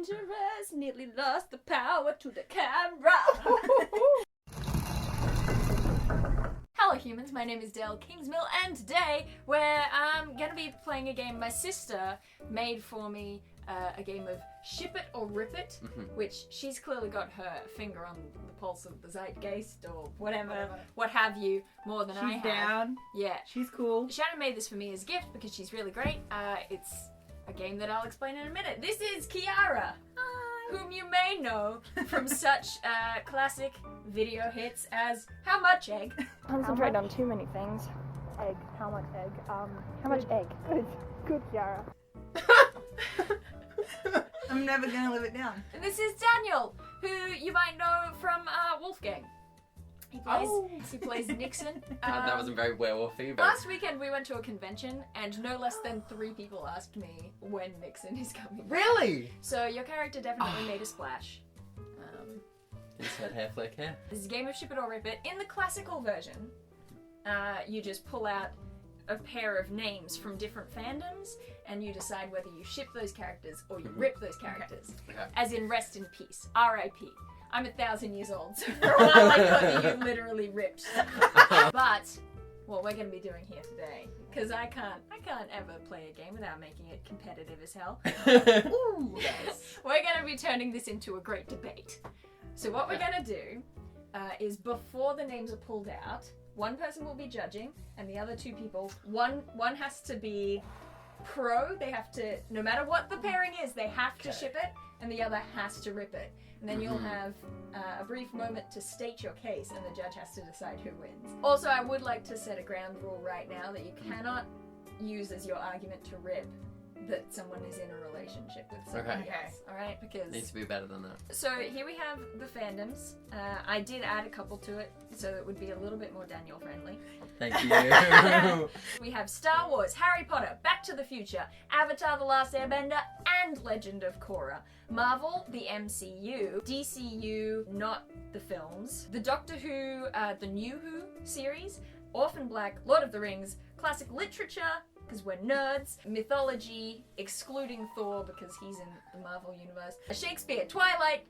dangerous, nearly lost the power to the camera. Hello humans, my name is Dael Kingsmill, and today we're gonna be playing a game my sister made for me, a game of Ship It or Rip It, which she's clearly got her finger on the pulse of the zeitgeist or whatever, what have you, more than I have. She's down. Yeah. She's cool. Shannon made this for me as a gift because she's really great. It's a game that I'll explain in a minute. This is Chiara, whom you may know from such classic video hits as How Much Egg? Concentrate on too many things. Egg. How much egg? How much egg? Good, Chiara. I'm never gonna live it down. And this is Daniel, who you might know from Wolfgang. He plays Nixon. That wasn't very werewolfy, but... Last weekend we went to a convention and no less than 3 people asked me when Nixon is coming. Really? So your character definitely made a splash. Insert hair flick hair. This is a game of Ship It or Rip It. In the classical version, you just pull out a pair of names from different fandoms and you decide whether you ship those characters or you rip those characters. Okay. As in rest in peace. R.I.P. I'm 1,000 years old, so for a while I thought that you literally ripped. But what we're going to be doing here today, because I can't ever play a game without making it competitive as hell. Ooh, yes. We're going to be turning this into a great debate. So what we're going to do is before the names are pulled out, one person will be judging, and the other 2 people, one has to be pro. They have to, no matter what the pairing is, they have to ship it, and the other has to rip it. And then you'll have a brief moment to state your case, and the judge has to decide who wins. Also, I would like to set a ground rule right now that you cannot use as your argument to rip that someone is in a relationship with somebody else. Alright? Because... Needs to be better than that. So here we have the fandoms. I did add a couple to it, so it would be a little bit more Daniel friendly. Thank you. We have Star Wars, Harry Potter, Back to the Future, Avatar: The Last Airbender, and Legend of Korra. Marvel, the MCU, DCU, not the films, the Doctor Who, the New Who series, Orphan Black, Lord of the Rings, classic literature, because we're nerds, mythology, excluding Thor because he's in the Marvel universe, Shakespeare, Twilight,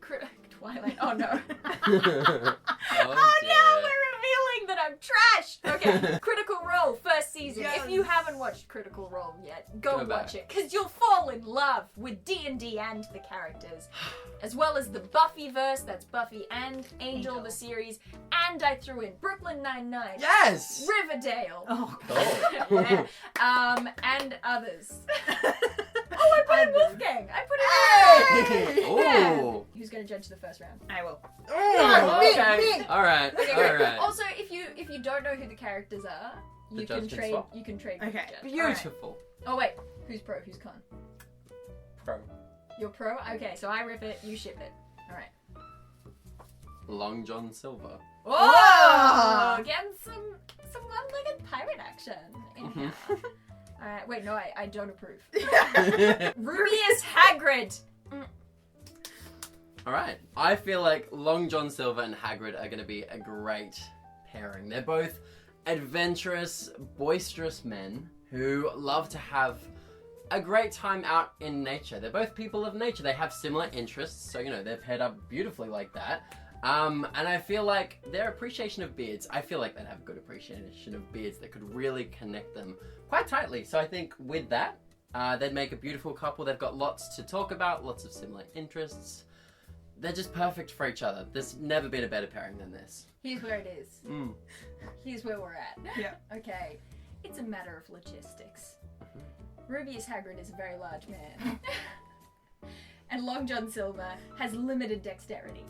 oh no. Oh no, we're revealing that I'm trash! Okay, Critical Role, first season. Yes. If you haven't watched Critical Role yet, go Go watch back. it, because you'll fall in love with D&D and the characters, as well as the Buffyverse, that's Buffy and Angel, the series, and I threw in Brooklyn Nine-Nine, Yes! Riverdale, Oh, Oh. and others. Oh, I put in Wolfgang! I put in Wolfgang! Yeah. Ooh. Who's gonna judge the first round? I will. Okay. Alright, Okay, great. alright. Also, if you don't know who the characters are, The you judge can can trade. swap. You can trade. with Okay. the judge. Beautiful. Oh wait, who's pro? Who's con? Pro. You're pro. Okay, so I rip it. You ship it. All right. Long John Silver. Whoa! Getting some one-legged pirate action in here. All right. Wait, no, I don't approve. Rubius Hagrid. Alright, I feel like Long John Silver and Hagrid are going to be a great pairing. They're both adventurous, boisterous men who love to have a great time out in nature. They're both people of nature. They have similar interests, so, you know, they're paired up beautifully like that. And I feel like their appreciation of beards, I feel like they'd have a good appreciation of beards that could really connect them quite tightly. So I think with that, they'd make a beautiful couple. They've got lots to talk about, lots of similar interests. They're just perfect for each other. There's never been a better pairing than this. Here's where it is. Here's where we're at. Yeah. Okay. It's a matter of logistics. Rubius Hagrid is a very large man. And Long John Silver has limited dexterity.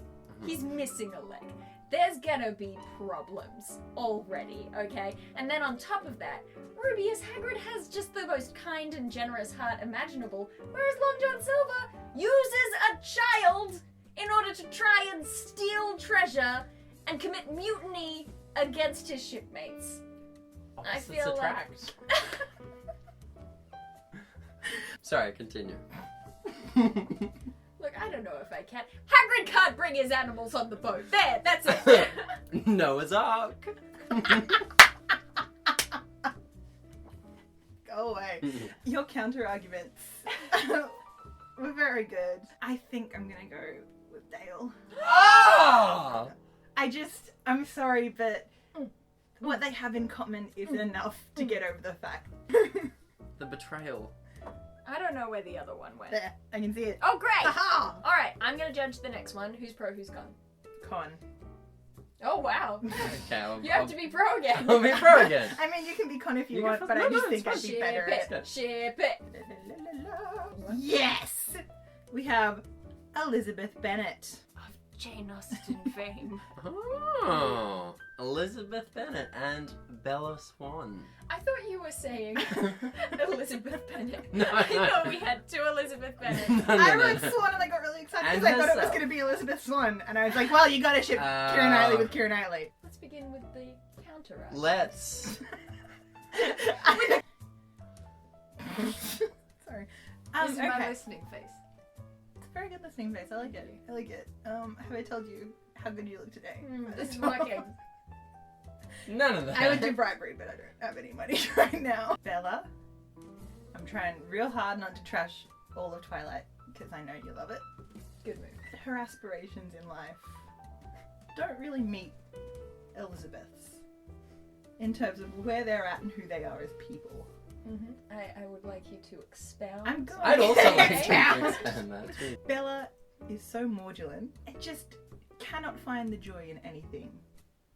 He's missing a leg. There's gonna be problems already, okay? And then on top of that, Rubius Hagrid has just the most kind and generous heart imaginable, whereas Long John Silver uses a child in order to try and steal treasure and commit mutiny against his shipmates. I feel attract. Sorry, continue. Look, I don't know if I can. Hagrid can't bring his animals on the boat. There, that's it. Noah's Ark. Go away. Your counter arguments were very very good. I think I'm gonna go with Dael. Ah! I'm sorry, but what they have in common is enough to get over the fact. The betrayal. I don't know where the other one went. There, I can see it. Oh, great! Aha! Alright, I'm gonna judge the next one. Who's pro, who's con? Con. Oh, wow. Okay, You have to be pro again. I'll be pro again. I mean, you can be con if you You want, can- but no, I no, just it's think I'd fine. be better Ship at it. Ship it. Yes! We have Elizabeth Bennet. Of Jane Austen fame. Oh, Elizabeth Bennet and Bella Swan. I thought you were saying Elizabeth Bennet. No, I no. thought we had two Elizabeth Bennet. No, I no, wrote no. Swan and I got really excited And because I thought it was herself. going to be Elizabeth Swan. And I was like, well, you gotta ship Keira Knightley with Keira Knightley. Let's begin with the counter. Let's. Sorry. This is my Okay. listening face. It's a very good listening face. I like it. I like it. Have I told you how good you look today? It's working. None of that. I would do bribery, but I don't have any money right now. Bella, I'm trying real hard not to trash all of Twilight because I know you love it. Good move. Her aspirations in life don't really meet Elizabeth's in terms of where they're at and who they are as people. Mm-hmm. I would like you to expound. I'm going I'd also like to Expound. expand that too. Bella is so maudulin. It just cannot find the joy in anything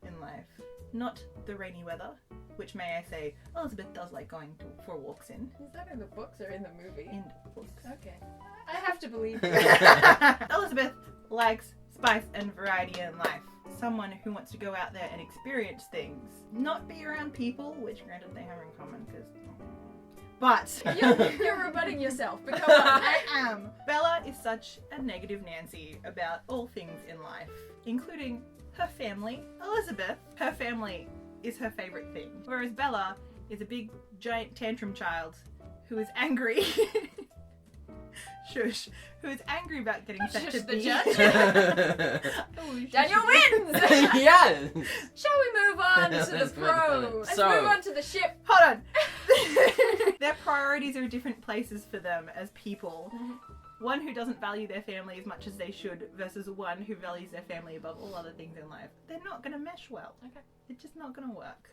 in life. Not the rainy weather, which may I say Elizabeth does like going for walks in. Is that in the books or in the movie? In books. Okay. I have to believe you. Elizabeth likes spice and variety in life. Someone who wants to go out there and experience things. Not be around people, which granted they have in common because... But... You're rebutting yourself, but come on. I am. Bella is such a negative Nancy about all things in life, including her family. Elizabeth, her family is her favourite thing. Whereas Bella is a big, giant tantrum child who is angry. Shush. Who is angry about getting sent Shush to the be... judge. Oh, shush. Daniel wins! Yes. Shall we move on to the Let's move pro? on. Let's So- move on to the ship. Hold on. Their priorities are different places for them as people. One who doesn't value their family as much as they should versus one who values their family above all other things in life. They're not going to mesh well. Okay. It's just not going to work.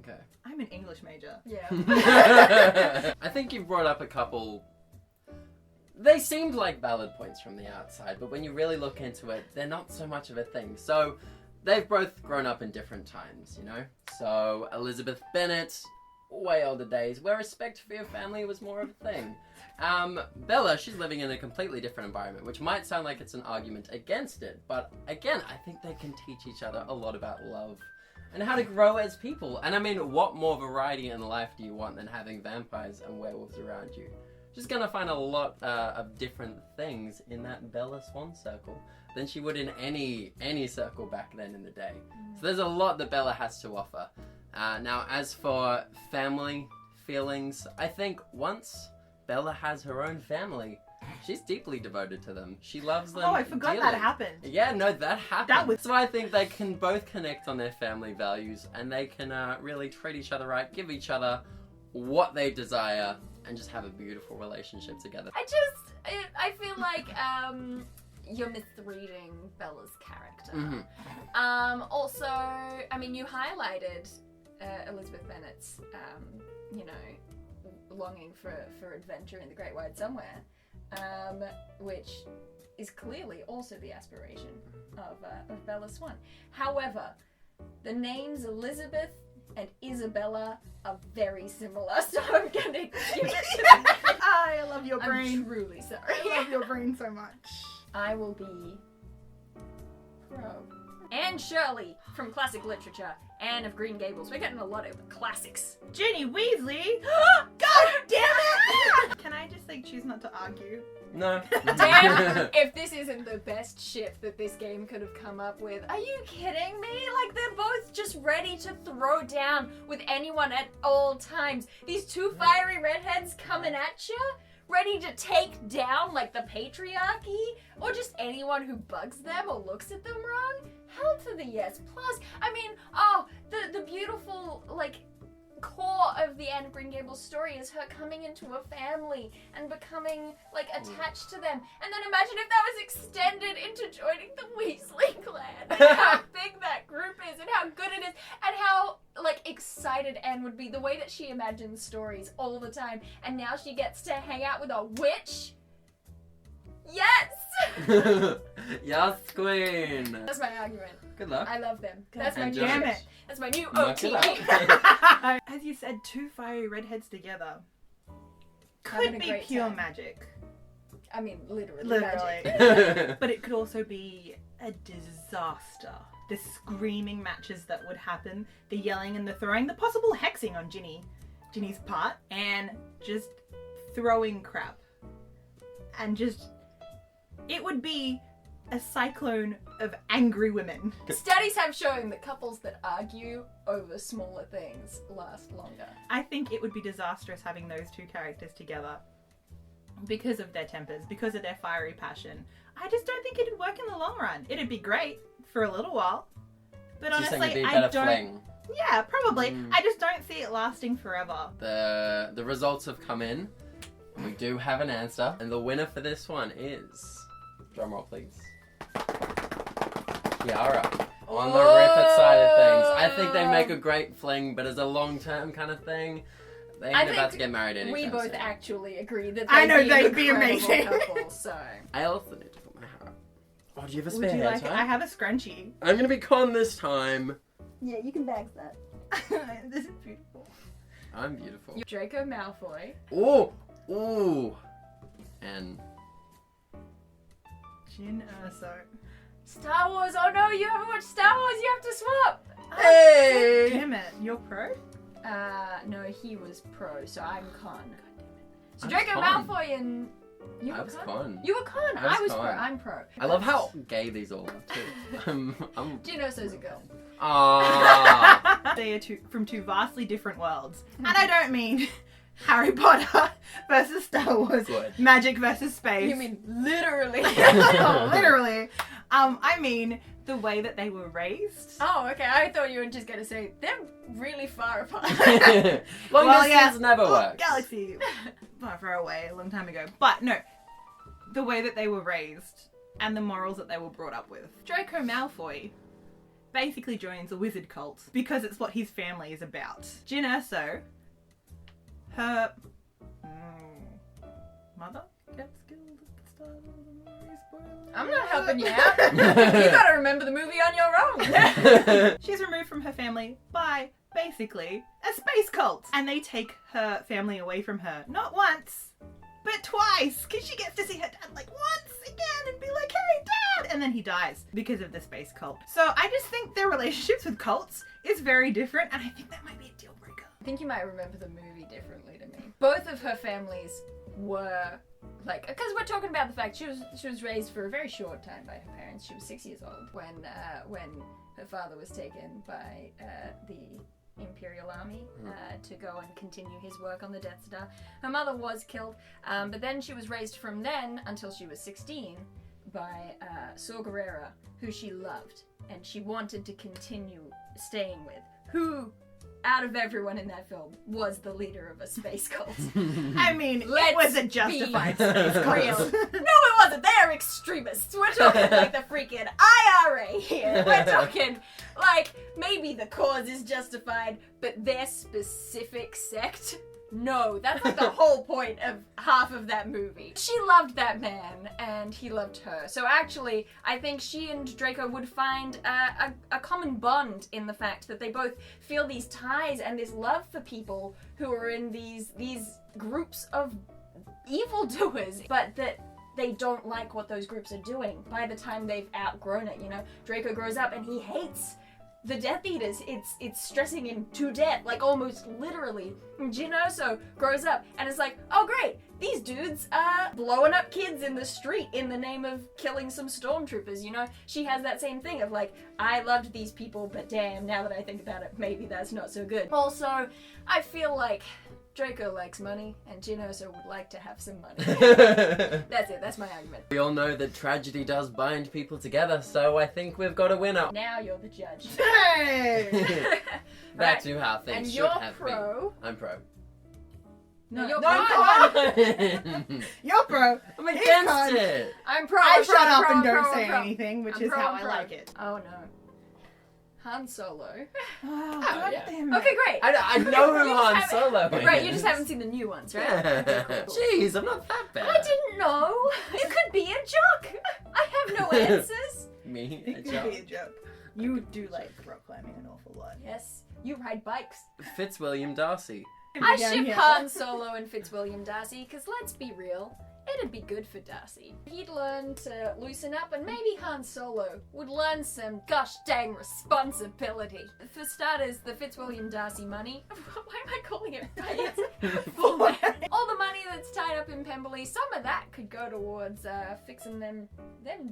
Okay. I'm an English major. Yeah. I think you've brought up a couple. They seemed like valid points from the outside, but when you really look into it, they're not so much of a thing. So, they've both grown up in different times, you know? So, Elizabeth Bennet, way older days, where respect for your family was more of a thing. Bella, she's living in a completely different environment, which might sound like it's an argument against it, but again, I think they can teach each other a lot about love and how to grow as people. And I mean, what more variety in life do you want than having vampires and werewolves around you? She's gonna find a lot of different things in that Bella Swan circle than she would in any circle back then in the day. So there's a lot that Bella has to offer. Now, as for family feelings, I think once Bella has her own family, she's deeply devoted to them. She loves them. Oh, I forgot dearly. that happened. Yeah, no, that happened. That was- So I think they can both connect on their family values and they can really treat each other right, give each other what they desire, and just have a beautiful relationship together. I feel like you're misreading Bella's character. Mm-hmm. Also, I mean, you highlighted Elizabeth Bennet's, longing for adventure in the Great Wide Somewhere, which is clearly also the aspiration of Bella Swan. However, the names Elizabeth and Isabella are very similar, so I'm gonna give it to I love your I'm brain. truly sorry. I love your brain so much. I will be pro. Anne Shirley from classic literature. Anne of Green Gables. We're getting a lot of classics. Ginny Weasley. God damn it! Can I just choose not to argue? No. Damn, if this isn't the best ship that this game could have come up with. Are you kidding me? Like, they're both just ready to throw down with anyone at all times. These two fiery redheads coming at you, ready to take down, like, the patriarchy, or just anyone who bugs them or looks at them wrong. Hell to the yes. Plus, I mean, the beautiful, like, core of the Anne of Green Gables story is her coming into a family and becoming, like, attached to them. And then imagine if that was extended into joining the Weasley clan. And how big that group is and how good it is and how, like, excited Anne would be. The way that she imagines stories all the time. And now she gets to hang out with a witch. Yes! Yes, queen. That's my argument. Good luck. I love them. That's my And new damn it. That's my new Knock OT. it out. As you said, two fiery redheads together Having could a be great pure time. magic. I mean, literally. Literally. Magic. But it could also be a disaster. The screaming matches that would happen, the yelling and the throwing, the possible hexing on Ginny's part, and just throwing crap. And just, it would be a cyclone of angry women. Studies have shown that couples that argue over smaller things last longer. I think it would be disastrous having those two characters together because of their tempers, because of their fiery passion. I just don't think it'd work in the long run. It'd be great for a little while, but Just think honestly, it'd be a I better don't. fling. Yeah, probably. Mm. I just don't see it lasting forever. The results have come in. We do have an answer, and the winner for this one is, drumroll please, Chiara. On the Rupert side of things, I think they make a great fling, but as a long-term kind of thing, they ain't about to get married anytime We both soon. actually agree that I know they'd they'd be be an incredible amazing. couple, so. I also need to put my hair up. Oh, do you have a Would spare you hair like it? tie? I have a scrunchie. I'm gonna be con this time. Yeah, you can bags that. This is beautiful. I'm beautiful. Draco Malfoy. Ooh. And Jin Erso. Star Wars. Oh no, you haven't watched Star Wars. You have to swap. hey! Damn it, you're pro? No, he was pro, so I'm con. So I was Draco con. Malfoy and you I were was con. con. You were con. I was I was pro. con. I'm pro. I love how gay these all are too. I'm Ginoso's a girl. Aww. They are from two vastly different worlds. And I don't mean Harry Potter versus Star Wars, Good. magic versus space. You mean literally? Literally. I mean the way that they were raised. Oh, okay. I thought you were just gonna say they're really far apart. Long Well, distance yeah. never Oh, works. Galaxy. Far away, a long time ago. But no, the way that they were raised and the morals that they were brought up with. Draco Malfoy basically joins a wizard cult because it's what his family is about. Jin Erso, her mother gets killed at the start of the movie. Spoiler. I'm not helping you out. You gotta remember the movie on your own. She's removed from her family by basically a space cult. And they take her family away from her. Not once, but twice. Because she gets to see her dad like once again and be like, hey, Dad! And then he dies because of the space cult. So I just think their relationships with cults is very different. And I think that might be a deal breaker. I think you might remember the movie differently to me. Both of her families were like, because we're talking about the fact she was raised for a very short time by her parents. She was 6 years old when her father was taken by the Imperial Army to go and continue his work on the Death Star. Her mother was killed, but then she was raised from then until she was 16 by Saw Gerrera, who she loved and she wanted to continue staying with, who out of everyone in that film was the leader of a space cult. I mean, Let's it was a justified be space cult. real. No, it wasn't. They're extremists. We're talking like the freaking IRA here. We're talking like maybe the cause is justified, but their specific sect. No, that's like the whole point of half of that movie. She loved that man, and he loved her. So actually, I think she and Draco would find a common bond in the fact that they both feel these ties and this love for people who are in these groups of evildoers, but that they don't like what those groups are doing by the time they've outgrown it, you know? Draco grows up and he hates the Death Eaters. It's stressing him to death, like almost literally. Jin Erso grows up and is like, oh great, these dudes are blowing up kids in the street in the name of killing some stormtroopers, you know? She has that same thing of like, I loved these people, but damn, now that I think about it, maybe that's not so good. Also, I feel like Draco likes money, and Erso would like to have some money. That's it, that's my argument. We all know that tragedy does bind people together, so I think we've got a winner. Now you're the judge. Hey! Back Right. to how things And should you're have pro. been. I'm pro. No, you're no, pro. come on. You're pro. I'm He's against con. it. I'm pro. I I'm pro, shut I'm up pro, and I'm don't pro, say I'm pro. anything, which I'm is pro, how I'm I pro. like it. Oh no. Han Solo. Oh, yeah. God damn it. Okay, great. I know who You just Han haven't- Solo is. Right, you just haven't seen the new ones, right? Okay, cool. Jeez, I'm not that bad. I didn't know. You could be a jock. I have no answers. Me? It could be a joke. You do like rock climbing an awful lot. Yes, you ride bikes. Fitzwilliam Darcy. I Down ship here. Han Solo and Fitzwilliam Darcy, because let's be real, it'd be good for Darcy. He'd learn to loosen up, and maybe Han Solo would learn some gosh dang responsibility. For starters, the Fitzwilliam Darcy money. Why am I calling it full name? All the money that's tied up in Pemberley, some of that could go towards fixing them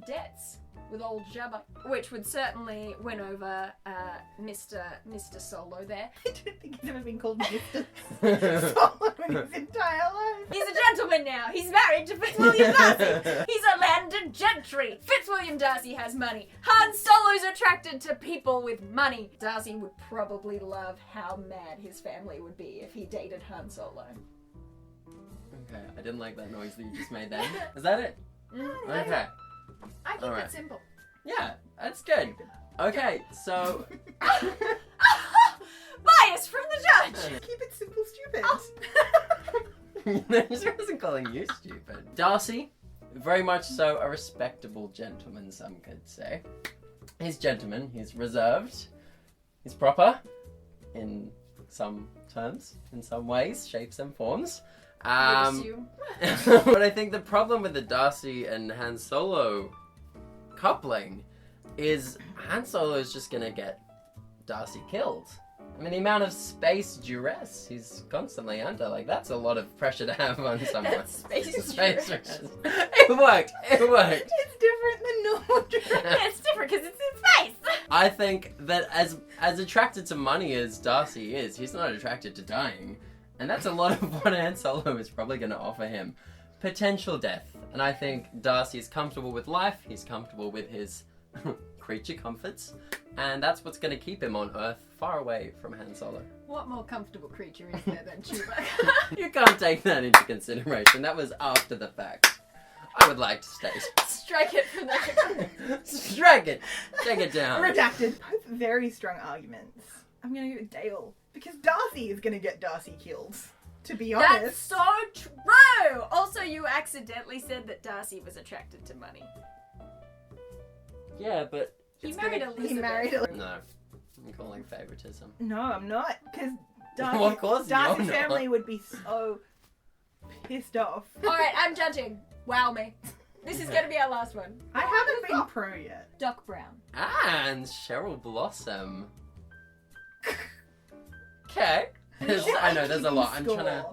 debts with old Jabba, which would certainly win over Mr. Solo there. I don't think he's ever been called Mr. Solo in his entire life. He's a gentleman now. He's married to Fitzwilliam Darcy. He's a landed gentry. Fitzwilliam Darcy has money. Han Solo's attracted to people with money. Darcy would probably love how mad his family would be if he dated Han Solo. Okay, I didn't like that noise that you just made then. Is that it? Okay. I keep Alright. it simple. Yeah, that's good. Okay, so... Bias from the judge. Keep it simple, stupid. Oh. She wasn't calling you stupid. Darcy, very much so a respectable gentleman, some could say. He's gentleman, he's reserved, he's proper in some terms, in some ways, shapes and forms. I would assume. But I think the problem with the Darcy and Han Solo coupling is Han Solo is just gonna get Darcy killed. I mean, the amount of space duress he's constantly under, like, that's a lot of pressure to have on someone. That's space Space duress. duress. It worked. It worked. It's different than normal dress. It's different because it's in space. I think that as attracted to money as Darcy is, he's not attracted to dying. And that's a lot of what Han Solo is probably going to offer him. Potential death. And I think Darcy is comfortable with life, he's comfortable with his creature comforts, and that's what's going to keep him on Earth, far away from Han Solo. What more comfortable creature is there than Chewbacca? You can't take that into consideration. That was after the fact. I would like to state. Strike it from the... Strike it! Take it down. Redacted. Both very strong arguments. I'm gonna go with Dael. Because Darcy is gonna get Darcy killed. To be honest. That's so true! Also, you accidentally said that Darcy was attracted to money. Yeah, but... He it's married gonna- Elizabeth. He married Elizabeth. No. I'm calling favoritism. No, I'm not. Because Well, of course Darcy's you're not. family would be so pissed off. Alright, I'm judging. Wow me. This is gonna be our last one. I haven't been pro yet. Doc Brown. And Cheryl Blossom. Okay. I know, there's a lot. I'm trying to...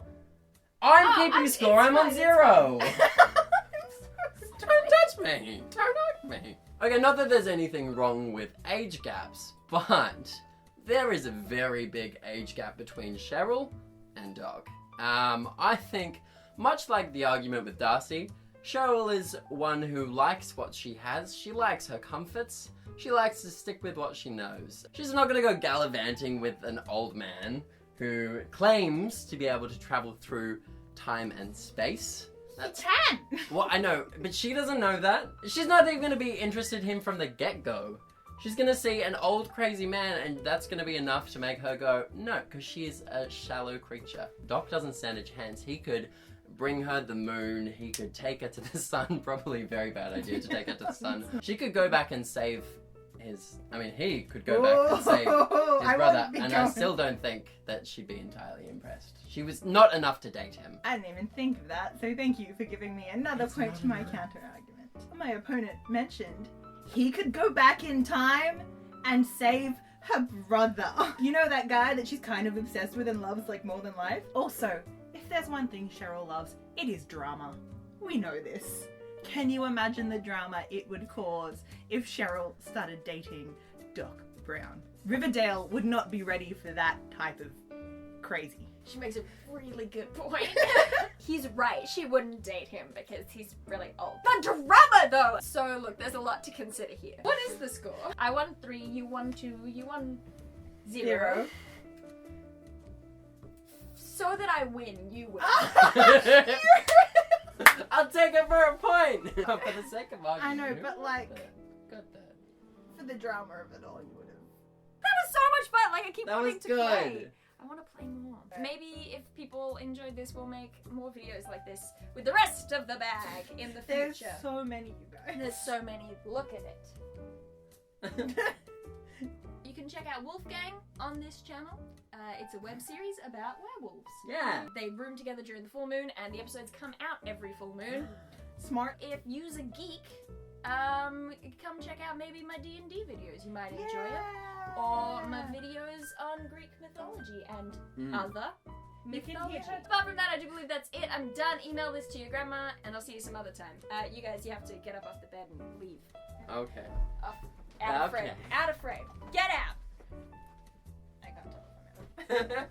I'm Oh, keeping it's score. I'm on fine, it's 0. Don't touch me. Don't hurt me. Okay, not that there's anything wrong with age gaps, but there is a very big age gap between Cheryl and Doc. I think, much like the argument with Darcy, Cheryl is one who likes what she has. She likes her comforts. She likes to stick with what she knows. She's not gonna go gallivanting with an old man who claims to be able to travel through time and space. That's Can! well, I know, but she doesn't know that. She's not even gonna be interested in him from the get-go. She's gonna see an old crazy man, and that's gonna be enough to make her go, no, because she is a shallow creature. Doc doesn't stand a chance. He could bring her the moon, he could take her to the sun, probably a very bad idea to take her to the sun. She could go back and save he could go back and save his brother, and I still don't think that she'd be entirely impressed. She was not enough to date him. I didn't even think of that, so thank you for giving me another It's point not to my enough. counter argument. My opponent mentioned he could go back in time and save her brother. You know that guy that she's kind of obsessed with and loves like more than life? Also, if there's one thing Cheryl loves, it is drama. We know this. Can you imagine the drama it would cause if Cheryl started dating Doc Brown? Riverdale would not be ready for that type of crazy. She makes a really good point. He's right, she wouldn't date him because he's really old. The drama though! So look, there's a lot to consider here. What is the score? I won 3, you won 2, you won 0. So that I win, you win. I'll take it for a point. For the sake of argument. I know, but like, Got that. for the drama of it all, you would have. That was so much fun. Like I keep That wanting was to good. play. I want to play more. Maybe if people enjoyed this, we'll make more videos like this with the rest of the bag in the There's future. so many, you guys. There's so many. Look at it. You can check out Wolfgang on this channel. It's a web series about werewolves. Yeah. They room together during the full moon, and the episodes come out every full moon. Smart. If you's a geek, come check out maybe my D&D videos. You might enjoy it. Or my videos on Greek mythology and other You can mythology. hear- Apart from that, I do believe that's it. I'm done. Email this to your grandma, and I'll see you some other time. You guys, you have to get up off the bed and leave. Okay. Out of frame. Okay. Out of frame. Get out! I can't tell if I'm out.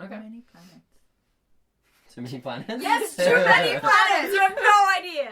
Okay. Many planets. Too many planets? Yes, too many planets! You have no idea!